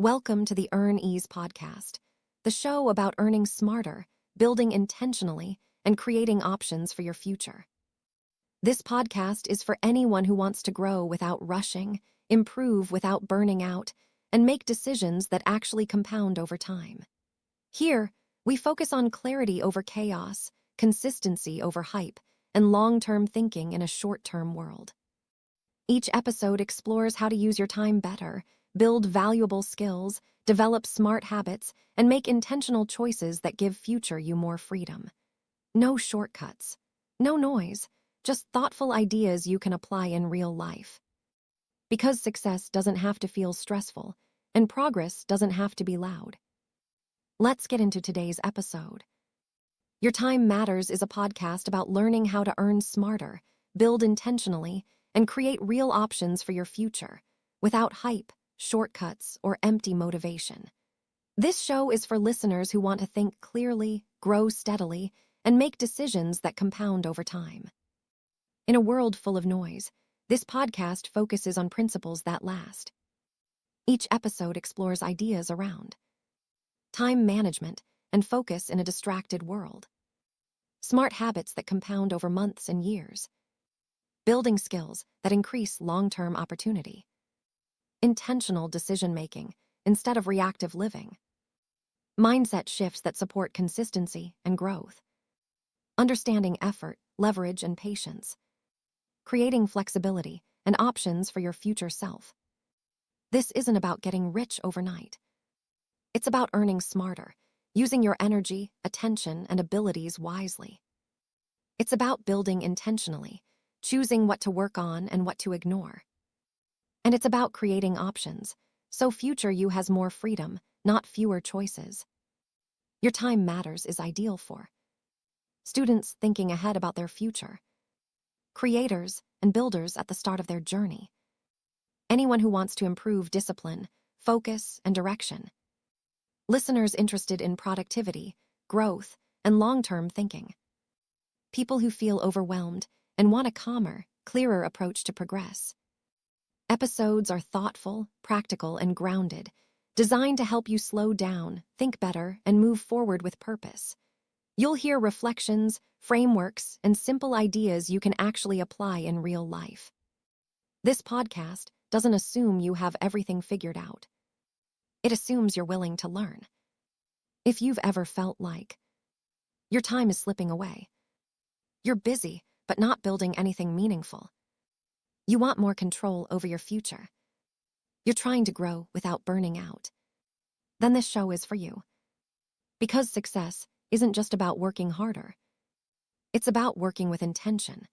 Welcome to the Earn Ease podcast, the show about earning smarter, building intentionally, and creating options for your future. This podcast is for anyone who wants to grow without rushing, improve without burning out, and make decisions that actually compound over time. Here, we focus on clarity over chaos, consistency over hype, and long-term thinking in a short-term world. Each episode explores how to use your time better, build valuable skills, develop smart habits, and make intentional choices that give future you more freedom. No shortcuts, no noise, just thoughtful ideas you can apply in real life. Because success doesn't have to feel stressful, and progress doesn't have to be loud. Let's get into today's episode. Your Time Matters is a podcast about learning how to earn smarter, build intentionally, and create real options for your future, without hype, shortcuts, or empty motivation. This show is for listeners who want to think clearly, grow steadily, and make decisions that compound over time. In a world full of noise, this podcast focuses on principles that last. Each episode explores ideas around time management and focus in a distracted world, smart habits that compound over months and years, building skills that increase long-term opportunity, intentional decision-making instead of reactive living, mindset shifts that support consistency and growth, understanding effort, leverage, and patience, creating flexibility and options for your future self. This isn't about getting rich overnight. It's about earning smarter, using your energy, attention, and abilities wisely. It's about building intentionally, choosing what to work on and what to ignore. And it's about creating options, so future you has more freedom, not fewer choices. Your Time Matters is ideal for students thinking ahead about their future, creators and builders at the start of their journey, anyone who wants to improve discipline, focus, and direction, listeners interested in productivity, growth, and long-term thinking, people who feel overwhelmed and want a calmer, clearer approach to progress. Episodes are thoughtful, practical, and grounded, designed to help you slow down, think better, and move forward with purpose. You'll hear reflections, frameworks, and simple ideas you can actually apply in real life. This podcast doesn't assume you have everything figured out. It assumes you're willing to learn. If you've ever felt like your time is slipping away, you're busy but not building anything meaningful, you want more control over your future, you're trying to grow without burning out, then this show is for you. Because success isn't just about working harder. It's about working with intention.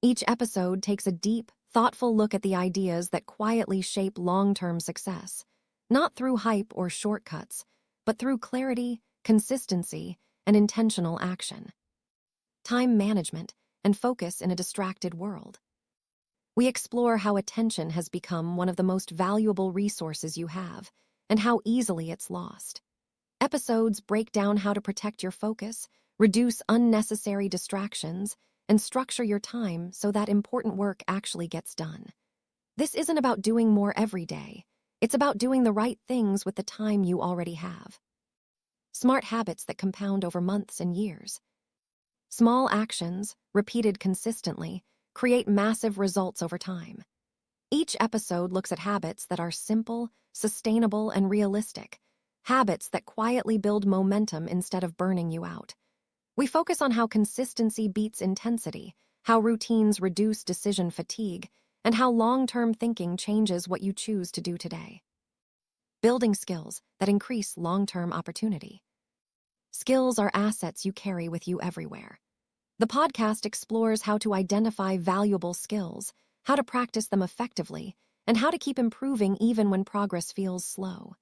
Each episode takes a deep, thoughtful look at the ideas that quietly shape long-term success, not through hype or shortcuts, but through clarity, consistency, and intentional action. Time management and focus in a distracted world. We explore how attention has become one of the most valuable resources you have, and how easily it's lost. Episodes break down how to protect your focus, reduce unnecessary distractions, and structure your time so that important work actually gets done. This isn't about doing more every day. It's about doing the right things with the time you already have. Smart habits that compound over months and years. Small actions, repeated consistently, create massive results over time. Each episode looks at habits that are simple, sustainable, and realistic. Habits that quietly build momentum instead of burning you out. We focus on how consistency beats intensity, how routines reduce decision fatigue, and how long-term thinking changes what you choose to do today. Building skills that increase long-term opportunity. Skills are assets you carry with you everywhere. The podcast explores how to identify valuable skills, how to practice them effectively, and how to keep improving even when progress feels slow.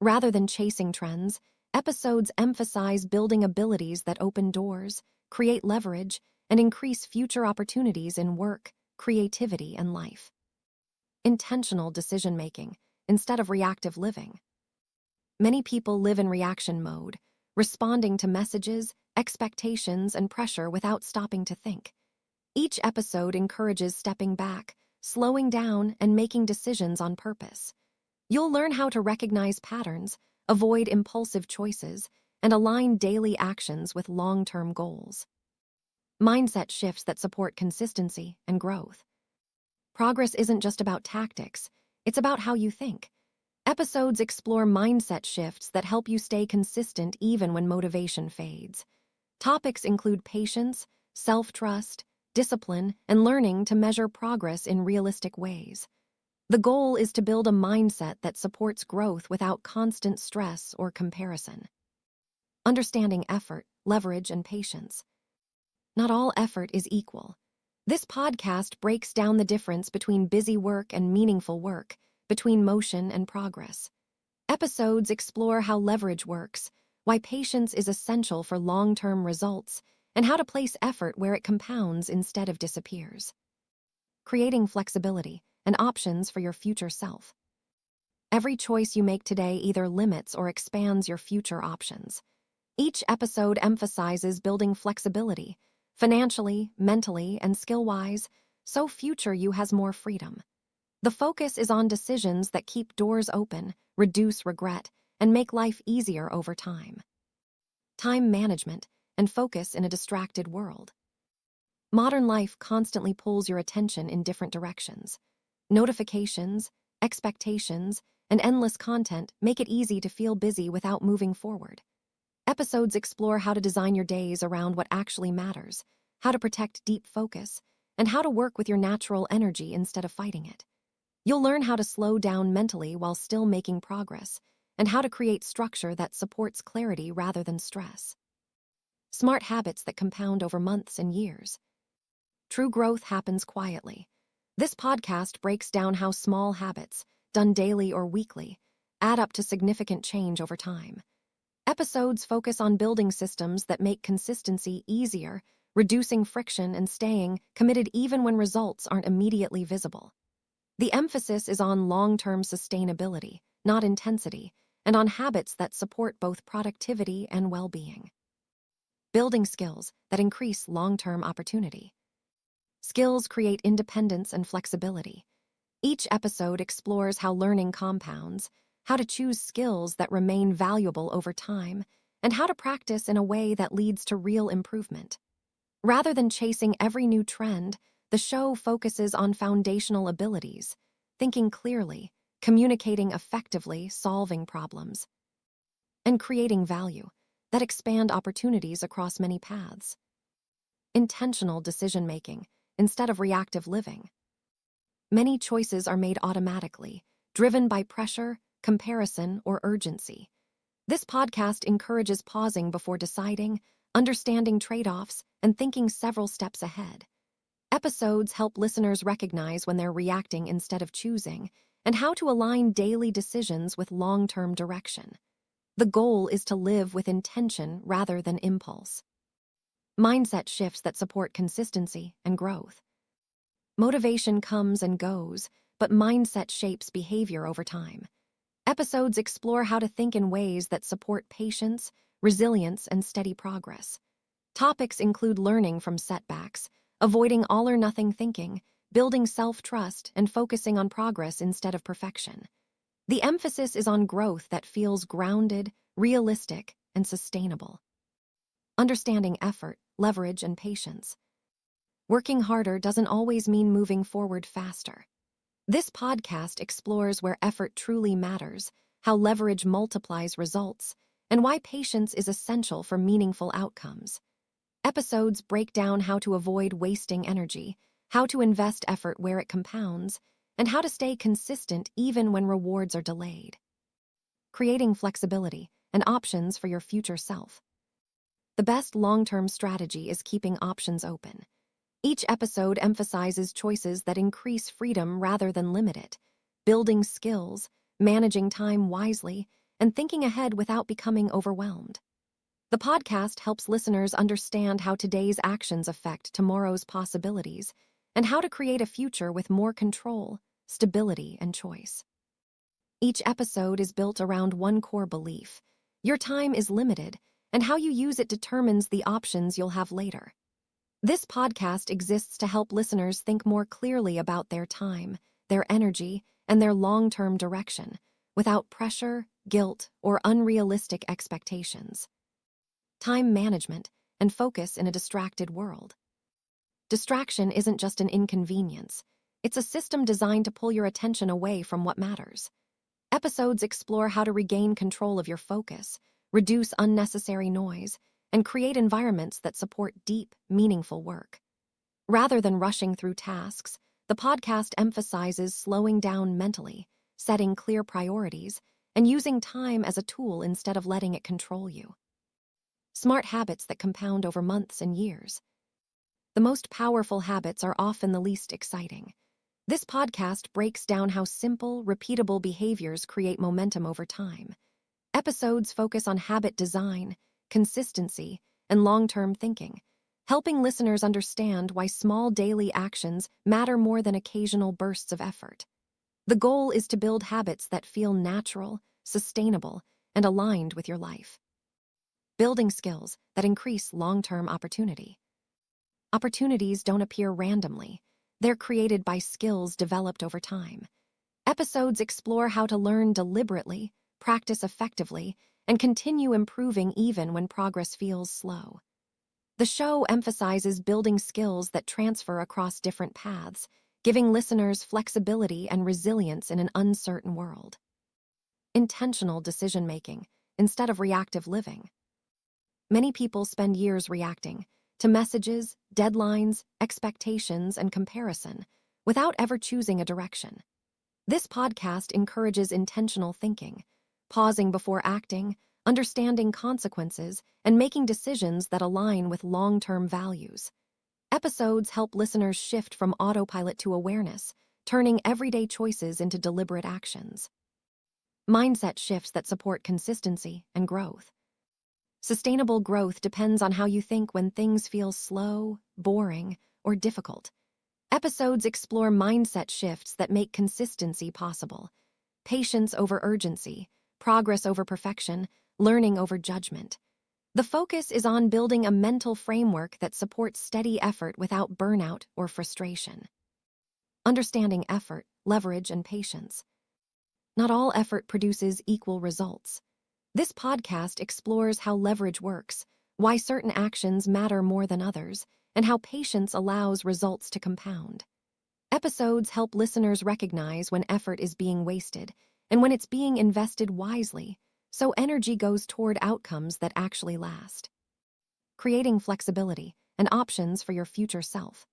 Rather than chasing trends, episodes emphasize building abilities that open doors, create leverage, and increase future opportunities in work, creativity, and life. Intentional decision-making instead of reactive living. Many people live in reaction mode, responding to messages, expectations, and pressure without stopping to think. Each episode encourages stepping back, slowing down, and making decisions on purpose. You'll learn how to recognize patterns, avoid impulsive choices, and align daily actions with long-term goals. Mindset shifts that support consistency and growth. Progress isn't just about tactics, it's about how you think. Episodes explore mindset shifts that help you stay consistent even when motivation fades. Topics include patience, self-trust, discipline, and learning to measure progress in realistic ways. The goal is to build a mindset that supports growth without constant stress or comparison. Understanding effort, leverage, and patience. Not all effort is equal. This podcast breaks down the difference between busy work and meaningful work, between motion and progress. Episodes explore how leverage works, why patience is essential for long-term results, and how to place effort where it compounds instead of disappears. Creating flexibility and options for your future self. Every choice you make today either limits or expands your future options. Each episode emphasizes building flexibility, financially, mentally, and skill-wise, so future you has more freedom. The focus is on decisions that keep doors open, reduce regret, and make life easier over time. Time management and focus in a distracted world. Modern life constantly pulls your attention in different directions. Notifications, expectations, and endless content make it easy to feel busy without moving forward. Episodes explore how to design your days around what actually matters, how to protect deep focus, and how to work with your natural energy instead of fighting it. You'll learn how to slow down mentally while still making progress, and how to create structure that supports clarity rather than stress. Smart habits that compound over months and years. True growth happens quietly. This podcast breaks down how small habits, done daily or weekly, add up to significant change over time. Episodes focus on building systems that make consistency easier, reducing friction and staying committed even when results aren't immediately visible. The emphasis is on long-term sustainability, not intensity, and on habits that support both productivity and well-being. Building skills that increase long-term opportunity. Skills create independence and flexibility. Each episode explores how learning compounds, how to choose skills that remain valuable over time, and how to practice in a way that leads to real improvement. Rather than chasing every new trend, the show focuses on foundational abilities, thinking clearly, communicating effectively, solving problems, and creating value that expand opportunities across many paths. Intentional decision-making instead of reactive living. Many choices are made automatically, driven by pressure, comparison, or urgency. This podcast encourages pausing before deciding, understanding trade-offs, and thinking several steps ahead. Episodes help listeners recognize when they're reacting instead of choosing, and how to align daily decisions with long-term direction. The goal is to live with intention rather than impulse. Mindset shifts that support consistency and growth. Motivation comes and goes, but mindset shapes behavior over time. Episodes explore how to think in ways that support patience, resilience, and steady progress. Topics include learning from setbacks, avoiding all-or-nothing thinking, building self-trust, and focusing on progress instead of perfection. The emphasis is on growth that feels grounded, realistic, and sustainable. Understanding effort, leverage, and patience. Working harder doesn't always mean moving forward faster. This podcast explores where effort truly matters, how leverage multiplies results, and why patience is essential for meaningful outcomes. Episodes break down how to avoid wasting energy, how to invest effort where it compounds, and how to stay consistent even when rewards are delayed. Creating flexibility and options for your future self. The best long-term strategy is keeping options open. Each episode emphasizes choices that increase freedom rather than limit it, building skills, managing time wisely, and thinking ahead without becoming overwhelmed. The podcast helps listeners understand how today's actions affect tomorrow's possibilities and how to create a future with more control, stability, and choice. Each episode is built around one core belief: your time is limited, and how you use it determines the options you'll have later. This podcast exists to help listeners think more clearly about their time, their energy, and their long-term direction, without pressure, guilt, or unrealistic expectations. Time management and focus in a distracted world. Distraction isn't just an inconvenience. It's a system designed to pull your attention away from what matters. Episodes explore how to regain control of your focus, reduce unnecessary noise, and create environments that support deep, meaningful work. Rather than rushing through tasks, the podcast emphasizes slowing down mentally, setting clear priorities, and using time as a tool instead of letting it control you. Smart habits that compound over months and years. The most powerful habits are often the least exciting. This podcast breaks down how simple, repeatable behaviors create momentum over time. Episodes focus on habit design, consistency, and long-term thinking, helping listeners understand why small daily actions matter more than occasional bursts of effort. The goal is to build habits that feel natural, sustainable, and aligned with your life. Building skills that increase long-term opportunity. Opportunities don't appear randomly. They're created by skills developed over time. Episodes explore how to learn deliberately, practice effectively, and continue improving even when progress feels slow. The show emphasizes building skills that transfer across different paths, giving listeners flexibility and resilience in an uncertain world. Intentional decision-making instead of reactive living. Many people spend years reacting to messages, deadlines, expectations, and comparison without ever choosing a direction. This podcast encourages intentional thinking, pausing before acting, understanding consequences, and making decisions that align with long-term values. Episodes help listeners shift from autopilot to awareness, turning everyday choices into deliberate actions. Mindset shifts that support consistency and growth. Sustainable growth depends on how you think when things feel slow, boring, or difficult. Episodes explore mindset shifts that make consistency possible. Patience over urgency, progress over perfection, learning over judgment. The focus is on building a mental framework that supports steady effort without burnout or frustration. Understanding effort, leverage, and patience. Not all effort produces equal results. This podcast explores how leverage works, why certain actions matter more than others, and how patience allows results to compound. Episodes help listeners recognize when effort is being wasted and when it's being invested wisely, so energy goes toward outcomes that actually last. Creating flexibility and options for your future self.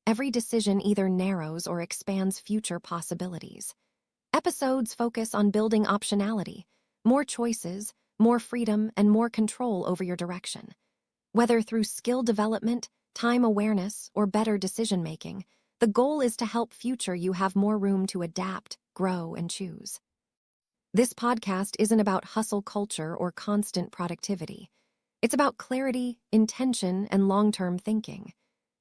Every decision either narrows or expands future possibilities. Episodes focus on building optionality, more choices, more freedom, and more control over your direction. Whether through skill development, time awareness, or better decision-making, the goal is to help future you have more room to adapt, grow, and choose. This podcast isn't about hustle culture or constant productivity. It's about clarity, intention, and long-term thinking.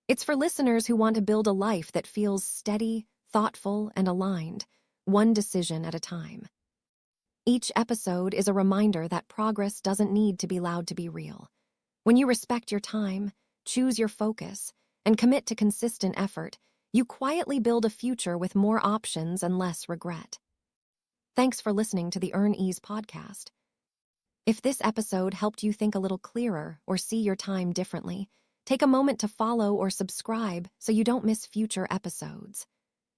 It's for listeners who want to build a life that feels steady, thoughtful, and aligned, one decision at a time. Each episode is a reminder that progress doesn't need to be loud to be real. When you respect your time, choose your focus, and commit to consistent effort, you quietly build a future with more options and less regret. Thanks for listening to the Ease podcast. If this episode helped you think a little clearer or see your time differently, take a moment to follow or subscribe so you don't miss future episodes.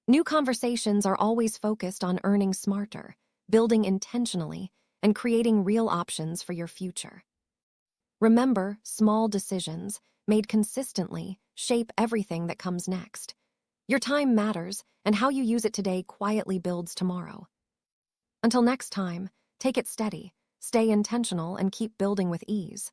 New conversations are always focused on earning smarter, building intentionally, and creating real options for your future. Remember, small decisions, made consistently, shape everything that comes next. Your time matters, and how you use it today quietly builds tomorrow. Until next time, take it steady, stay intentional, and keep building with ease.